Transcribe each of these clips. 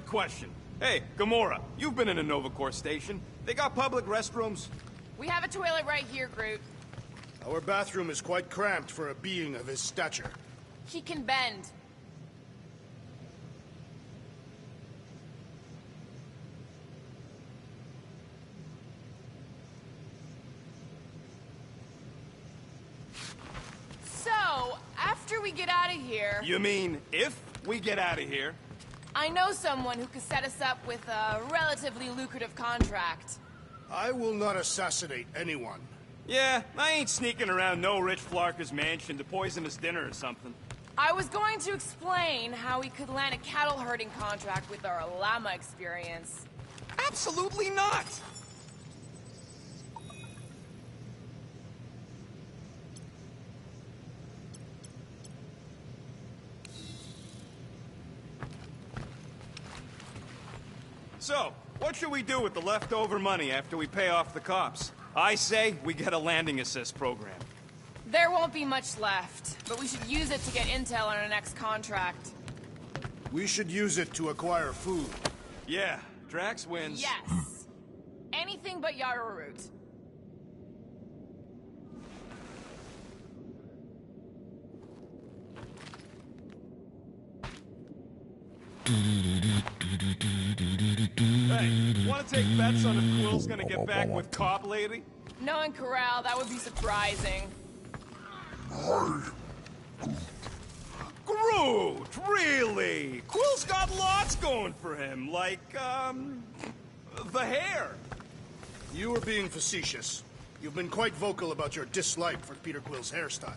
question. Hey, Gamora, you've been in a Nova Corps station. They got public restrooms? We have a toilet right here, Groot. Our bathroom is quite cramped for a being of his stature. He can bend. So, after we get out of here... You mean, if we get out of here? I know someone who could set us up with a relatively lucrative contract. I will not assassinate anyone. Yeah, I ain't sneaking around no rich flarker's mansion to poison his dinner or something. I was going to explain how we could land a cattle herding contract with our llama experience. Absolutely not! So, what should we do with the leftover money after we pay off the cops? I say we get a landing assist program. There won't be much left, but we should use it to get intel on our next contract. We should use it to acquire food. Yeah, Drax wins. Yes. Anything but Yarrow Root. Hey, wanna take bets on if Quill's gonna get back with Cop Lady? Knowing Corral, that would be surprising. Groot! Really? Quill's got lots going for him, like, the hair. You are being facetious. You've been quite vocal about your dislike for Peter Quill's hairstyle.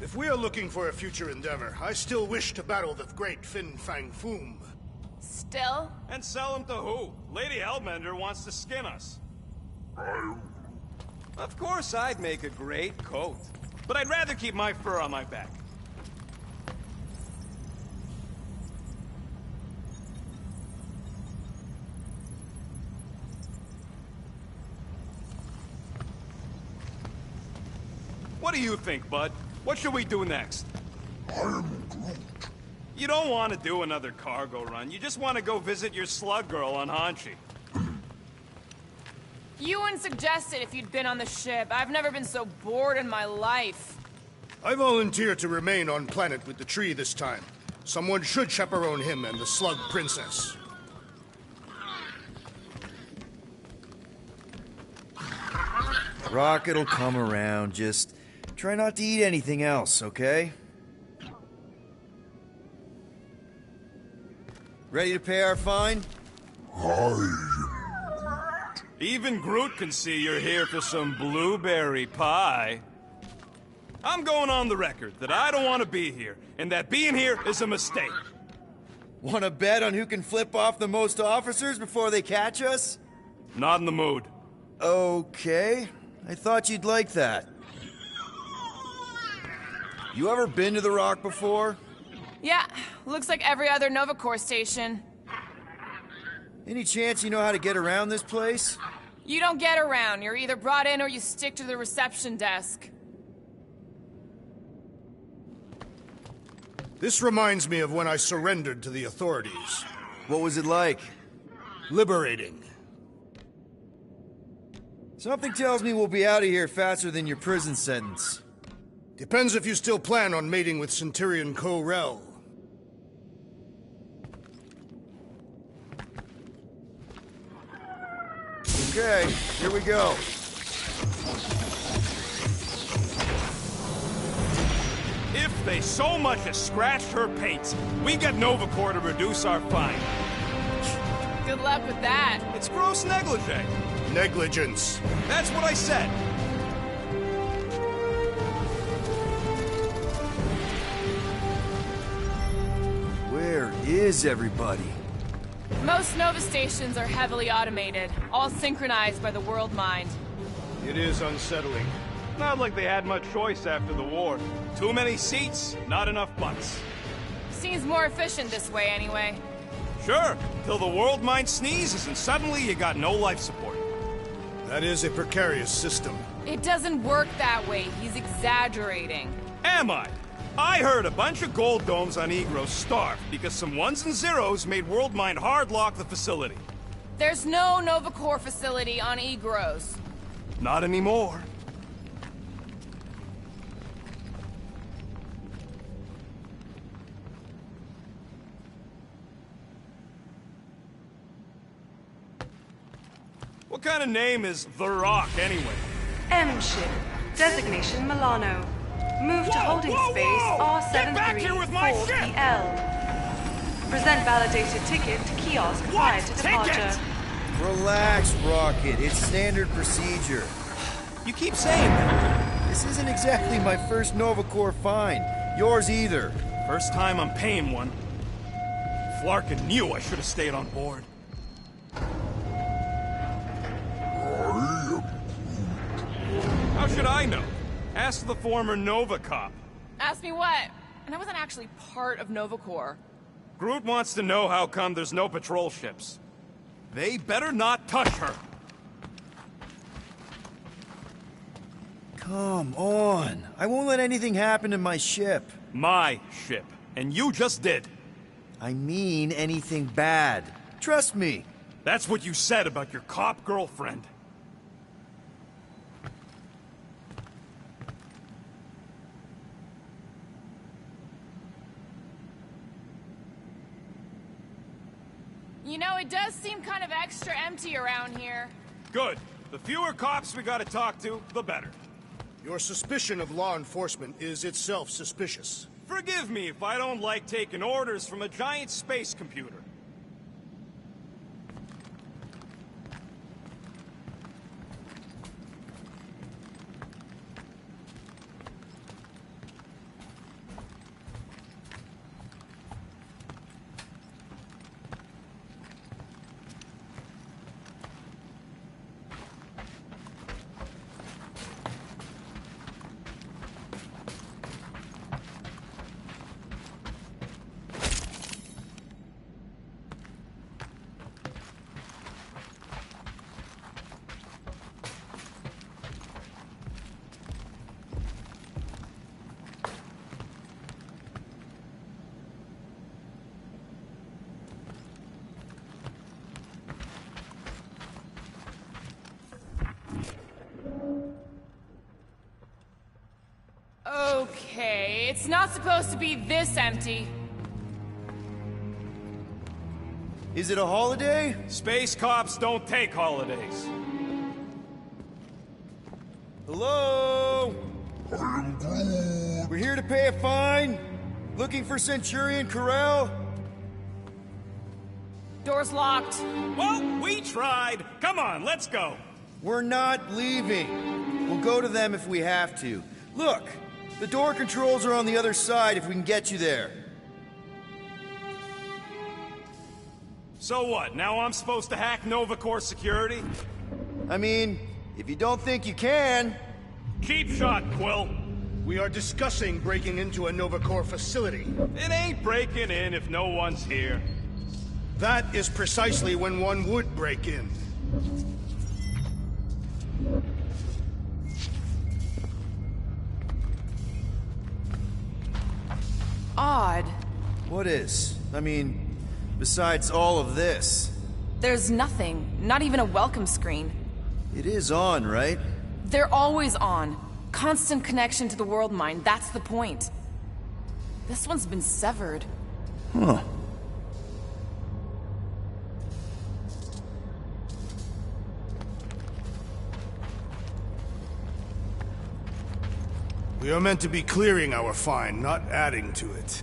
If we are looking for a future endeavor, I still wish to battle the great Fin Fang Foom. Still? And sell him to who? Lady Hellbender wants to skin us. Of course I'd make a great coat. But I'd rather keep my fur on my back. What do you think, bud? What should we do next? I'm Groot. You don't want to do another cargo run. You just want to go visit your slug girl on Hanshi. You wouldn't suggest it if you'd been on the ship. I've never been so bored in my life. I volunteer to remain on planet with the tree this time. Someone should chaperone him and the slug princess. Rocket'll come around, just try not to eat anything else, okay? Ready to pay our fine? Even Groot can see you're here for some blueberry pie. I'm going on the record that I don't want to be here, and that being here is a mistake. Wanna bet on who can flip off the most officers before they catch us? Not in the mood. Okay, I thought you'd like that. You ever been to the Rock before? Yeah, looks like every other Nova Corps station. Any chance you know how to get around this place? You don't get around. You're either brought in or you stick to the reception desk. This reminds me of when I surrendered to the authorities. What was it like? Liberating. Something tells me we'll be out of here faster than your prison sentence. Depends if you still plan on mating with Centurion Ko-Rel. Okay, here we go. If they so much as scratched her paints, we get Nova Corps to reduce our fine. Good luck with that. It's gross negligee. Negligence. That's what I said. Where is everybody? Most Nova stations are heavily automated, all synchronized by the world mind. It is unsettling. Not like they had much choice after the war. Too many seats, not enough butts. Seems more efficient this way, anyway. Sure, till the world mind sneezes and suddenly you got no life support. That is a precarious system. It doesn't work that way. He's exaggerating. Am I? I heard a bunch of gold domes on Egros starved because some ones and zeros made Worldmind hardlock the facility. There's no Novacore facility on Egros. Not anymore. What kind of name is The Rock, anyway? M ship. Designation Milano. Move to holding space Get back here with my ship! R734PL. Present validated ticket to kiosk prior to departure. Ticket? Relax, Rocket. It's standard procedure. You keep saying that. This isn't exactly my first Novacore find. Yours either. First time I'm paying one. Flarkin knew I should have stayed on board. How should I know? Ask the former Nova cop. Ask me what? And I wasn't actually part of Novacore. Groot wants to know how come there's no patrol ships. They better not touch her. Come on. I won't let anything happen to my ship. My ship. And you just did. I mean anything bad. Trust me. That's what you said about your cop girlfriend. You know, it does seem kind of extra empty around here. Good. The fewer cops we gotta talk to, the better. Your suspicion of law enforcement is itself suspicious. Forgive me if I don't like taking orders from a giant space computer. Okay, it's not supposed to be this empty. Is it a holiday? Space cops don't take holidays. Hello? I am Groot. We're here to pay a fine? Looking for Centurion Corral? Door's locked. Well, we tried. Come on, let's go. We're not leaving. We'll go to them if we have to. Look, the door controls are on the other side if we can get you there. So what, now I'm supposed to hack Novacore security? I mean, if you don't think you can... Cheap shot, Quill. We are discussing breaking into a Novacore facility. It ain't breaking in if no one's here. That is precisely when one would break in. Odd. What is? I mean, besides all of this. There's nothing. Not even a welcome screen. It is on, right? They're always on. Constant connection to the world mind, that's the point. This one's been severed. Huh. We are meant to be clearing our find, not adding to it.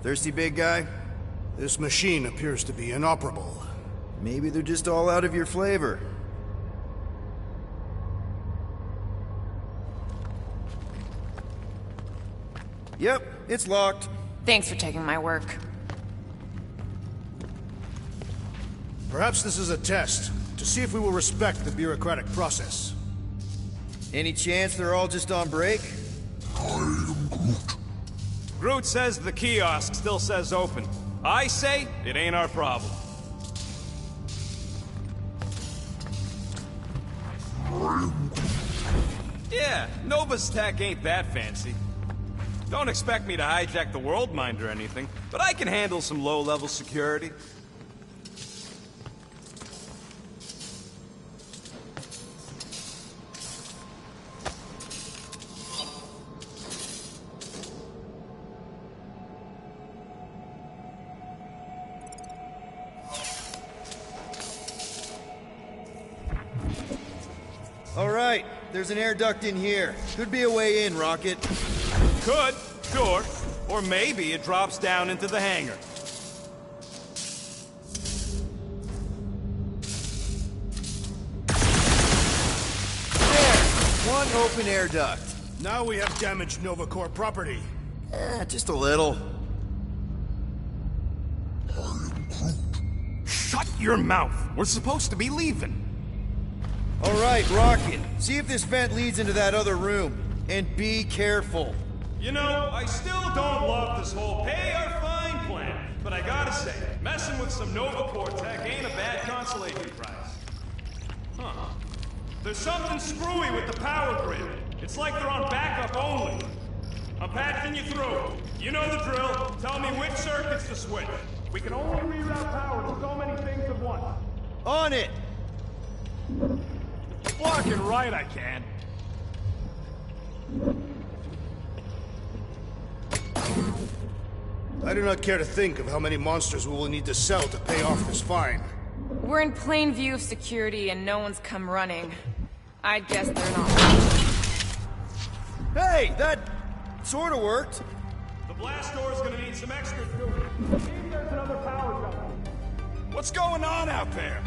Thirsty, big guy? This machine appears to be inoperable. Maybe they're just all out of your flavor. Yep, it's locked. Thanks for taking my work. Perhaps this is a test, to see if we will respect the bureaucratic process. Any chance they're all just on break? I am Groot. Groot says the kiosk still says open. I say it ain't our problem. Yeah, Nova's tech ain't that fancy. Don't expect me to hijack the world mind or anything, but I can handle some low-level security. All right, there's an air duct in here. Could be a way in, Rocket. Could, sure. Or maybe it drops down into the hangar. There! One open air duct. Now we have damaged Nova Corps property. Just a little. Shut your mouth! We're supposed to be leaving. All right, Rocket. See if this vent leads into that other room. And be careful. You know, I still don't love this whole pay or fine plan, but I gotta say, messing with some Nova Corps tech ain't a bad consolation prize. Huh. There's something screwy with the power grid. It's like they're on backup only. I'm patching you through. You know the drill. Tell me which circuits to switch. We can only reroute power to so many things at once. On it! Blocking right I can. I do not care to think of how many monsters we will need to sell to pay off this fine. We're in plain view of security and no one's come running. I'd guess they're not. Hey, that sort of worked. The blast door's gonna need some extra too. See if there's another power duct. What's going on out there?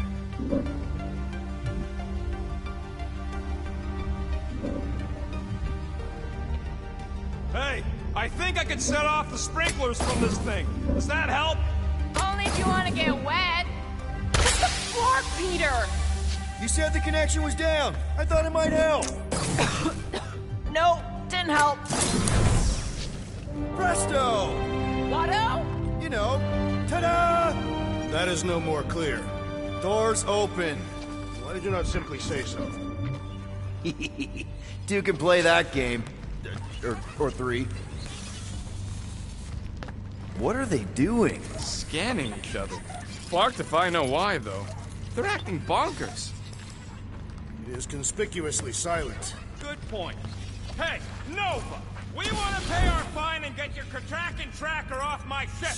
Hey, I think I can set off the sprinklers from this thing. Does that help? Only if you want to get wet. Hit the floor, Peter! You said the connection was down. I thought it might help. No, didn't help. Presto! Watto? You know, ta-da! That is no more clear. Doors open. Why did you not simply say so? Two can play that game. Or three. What are they doing? Scanning each other. Sparked if I know why, though. They're acting bonkers. It is conspicuously silent. Good point. Hey, Nova! We want to pay our fine and get your tracking tracker off my ship!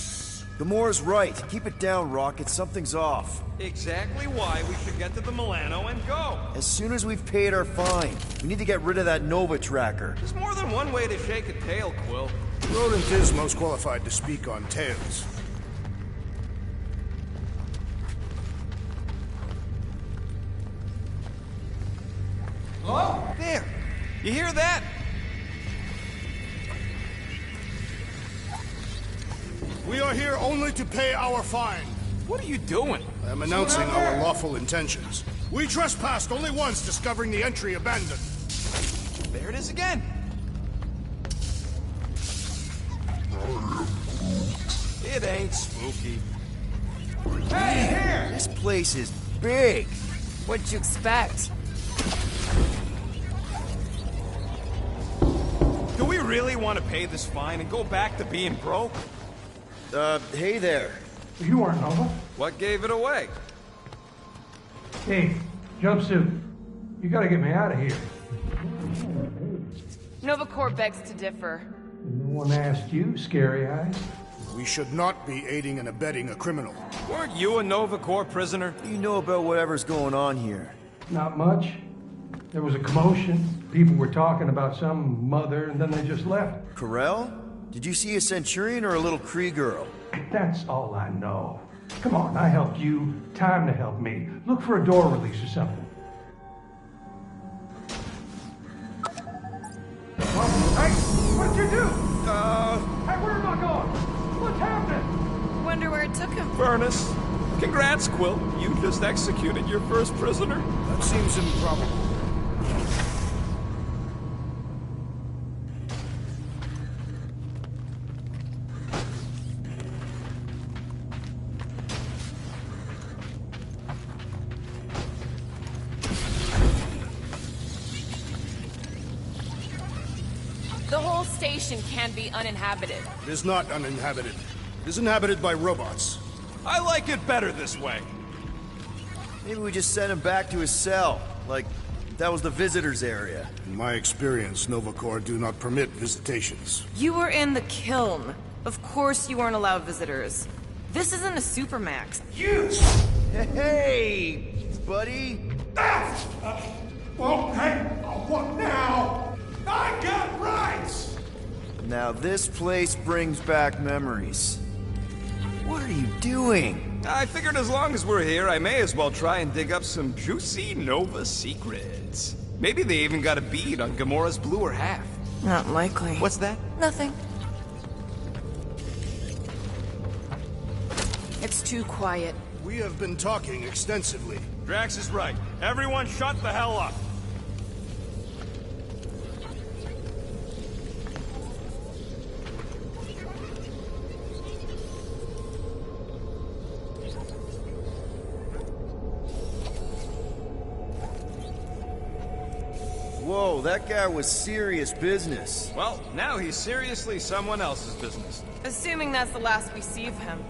Gamora's right. Keep it down, Rocket. Something's off. Exactly why we should get to the Milano and go. As soon as we've paid our fine, we need to get rid of that Nova tracker. There's more than one way to shake a tail, Quill. Rodent is most qualified to speak on tails. Hello? There. You hear that? We are here only to pay our fine. What are you doing? I am announcing our lawful intentions. We trespassed only once, discovering the entry abandoned. There it is again. It ain't spooky. Hey, here! This place is big. What'd you expect? Do we really want to pay this fine and go back to being broke? Hey there. You aren't Nova. What gave it away? Hey, jumpsuit. You gotta get me out of here. Nova Corps begs to differ. No one asked you, Scary Eyes. We should not be aiding and abetting a criminal. Weren't you a Nova Corps prisoner? What do you know about whatever's going on here? Not much. There was a commotion. People were talking about some mother, and then they just left. Corel? Did you see a Centurion or a little Kree girl? That's all I know. Come on, I helped you. Time to help me. Look for a door release or something. Hey, what did you do? Hey, where am I going? What's happening? Wonder where it took him. Furnace. Congrats, Quill. You just executed your first prisoner. That seems improbable. The whole station can be uninhabited. It is not uninhabited. It is inhabited by robots. I like it better this way. Maybe we just send him back to his cell. Like, that was the visitors area. In my experience, Nova Corps do not permit visitations. You were in the kiln. Of course you weren't allowed visitors. This isn't a supermax. You! Hey, buddy. Well, hey, what now? I got rights! Now this place brings back memories. What are you doing? I figured as long as we're here, I may as well try and dig up some juicy Nova secrets. Maybe they even got a bead on Gamora's bluer half. Not likely. What's that? Nothing. It's too quiet. We have been talking extensively. Drax is right. Everyone shut the hell up. Whoa, that guy was serious business. Well, now he's seriously someone else's business. Assuming that's the last we see of him.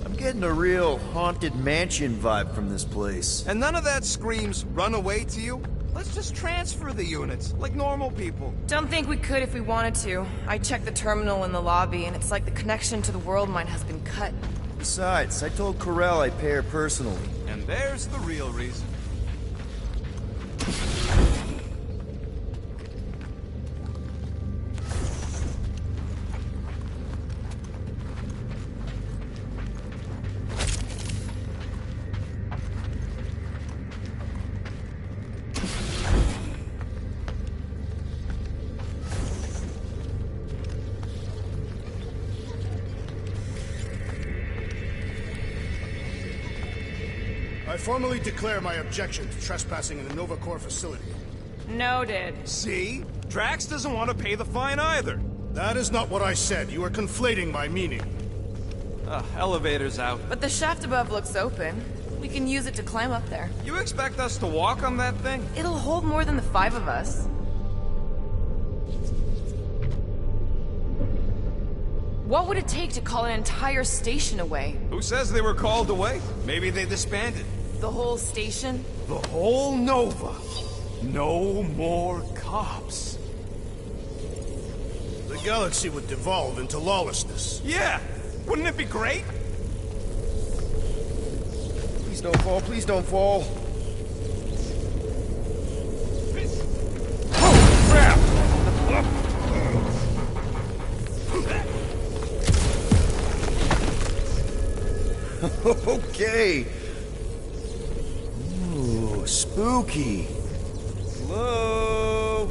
I'm getting a real haunted mansion vibe from this place. And none of that screams run away to you? Let's just transfer the units, like normal people. Don't think we could if we wanted to. I checked the terminal in the lobby, and it's like the connection to the world mine has been cut. Besides, I told Corell I'd pay her personally. And there's the real reason. I formally declare my objection to trespassing in a Nova Corps facility. Noted. See? Drax doesn't want to pay the fine either. That is not what I said. You are conflating my meaning. Elevator's out. But the shaft above looks open. We can use it to climb up there. You expect us to walk on that thing? It'll hold more than the 5 of us. What would it take to call an entire station away? Who says they were called away? Maybe they disbanded. The whole station? The whole Nova. No more cops. The galaxy would devolve into lawlessness. Yeah! Wouldn't it be great? Please don't fall, please don't fall. Oh, crap! Okay. Ooh, spooky. Hello?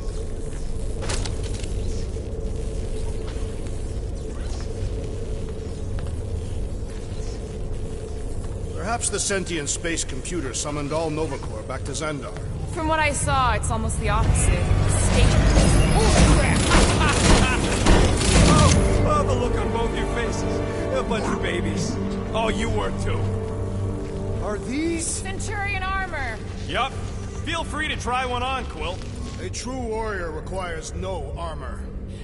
Perhaps the sentient space computer summoned all Nova Corps back to Xandar. From what I saw, it's almost the opposite. Station. Oh, the look on both your faces. A bunch of babies. Oh, you were too. Are these? Centurion armor! Yup. Feel free to try one on, Quill. A true warrior requires no armor.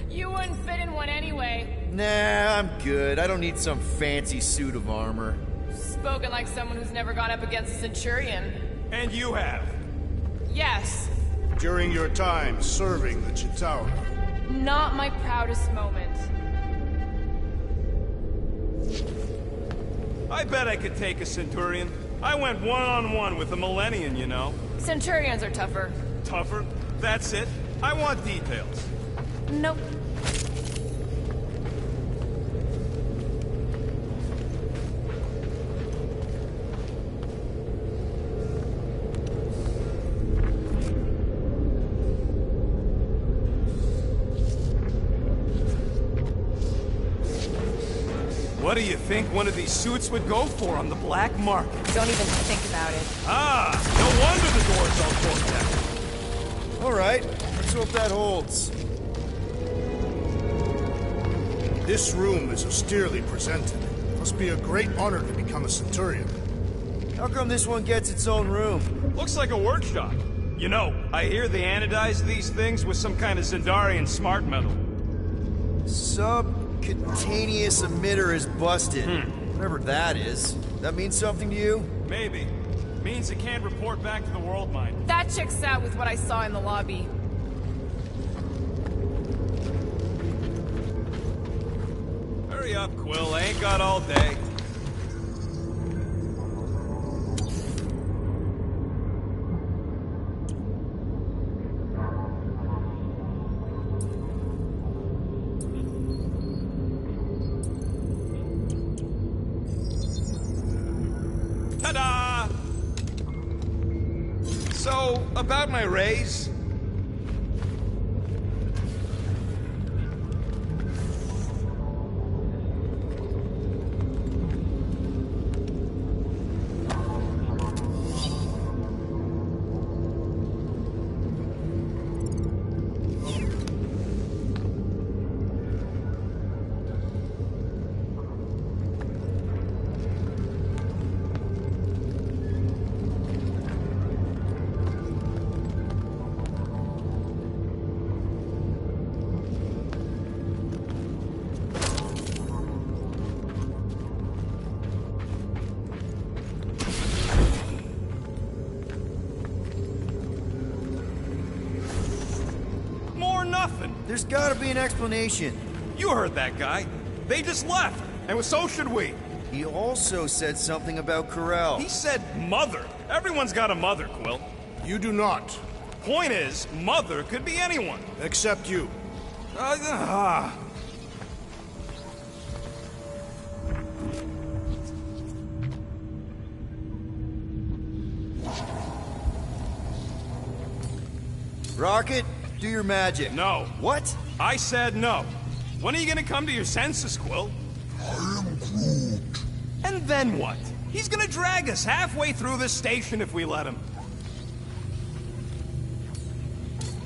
You wouldn't fit in one anyway. Nah, I'm good. I don't need some fancy suit of armor. Spoken like someone who's never gone up against a Centurion. And you have. Yes. During your time serving the Chitauri. Not my proudest moment. I bet I could take a Centurion. I went one-on-one with a Millennium, you know. Centurions are tougher. Tougher? That's it. I want details. Nope. What do you think one of these suits would go for on the black market? Don't even think about it. Ah, no wonder the door's all torqued out. All right, let's hope that holds. This room is austerely presented. Must be a great honor to become a Centurion. How come this one gets its own room? Looks like a workshop. You know, I hear they anodize these things with some kind of Zendarian smart metal. Subcutaneous emitter is busted. Whatever that is. That means something to you? Maybe. Means it can't report back to the world mine. That checks out with what I saw in the lobby. Hurry up, Quill. I ain't got all day. Ta-da! So, about my raise... Nothing. There's gotta be an explanation. You heard that guy. They just left, and so should we. He also said something about Corel. He said mother. Everyone's got a mother, Quill. You do not. Point is, mother could be anyone. Except you. Rocket, do your magic. No. What? I said no. When are you gonna come to your senses, Quill? I am Groot. And then what? He's gonna drag us halfway through this station if we let him.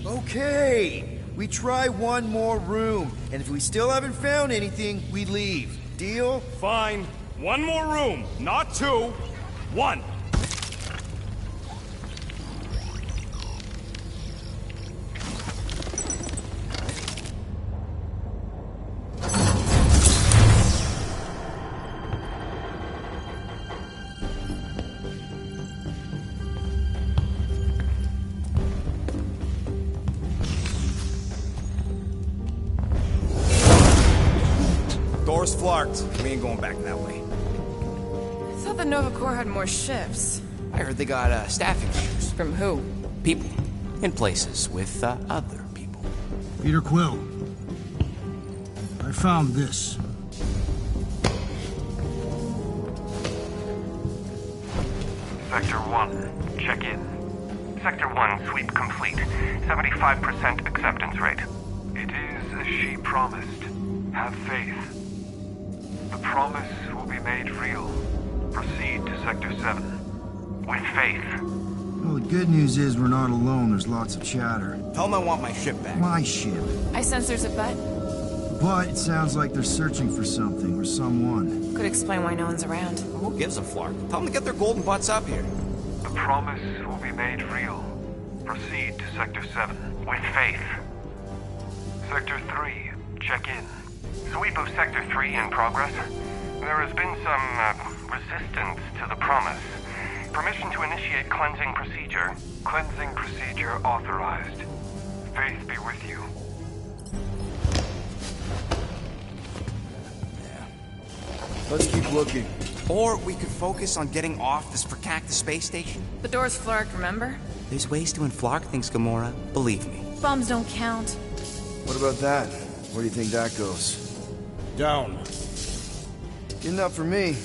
Okay. We try one more room, and if we still haven't found anything, we leave. Deal? Fine. One more room, not two. One. Door's flarked. We ain't going back that way. I thought the Nova Corps had more shifts. I heard they got staffing issues. From who? People. In places with other people. Peter Quill. I found this. Sector 1, check in. Sector 1, sweep complete. 75% acceptance rate. It is as she promised. Have faith. The promise will be made real. Proceed to Sector 7. With faith. Well, the good news is we're not alone. There's lots of chatter. Tell them I want my ship back. My ship. I sense there's a bet. But it sounds like they're searching for something or someone. Could explain why no one's around. Who gives a flark? Tell them to get their golden butts up here. The promise will be made real. Proceed to Sector 7. With faith. Sector 3, check in. Sweep of Sector 3 in progress. There has been some, resistance to the promise. Permission to initiate cleansing procedure. Cleansing procedure authorized. Faith be with you. Let's keep looking. Or we could focus on getting off this fracacta space station. The door's flarked, remember? There's ways to unflark things, Gamora. Believe me. Bombs don't count. What about that? Where do you think that goes? Down. Good enough for me.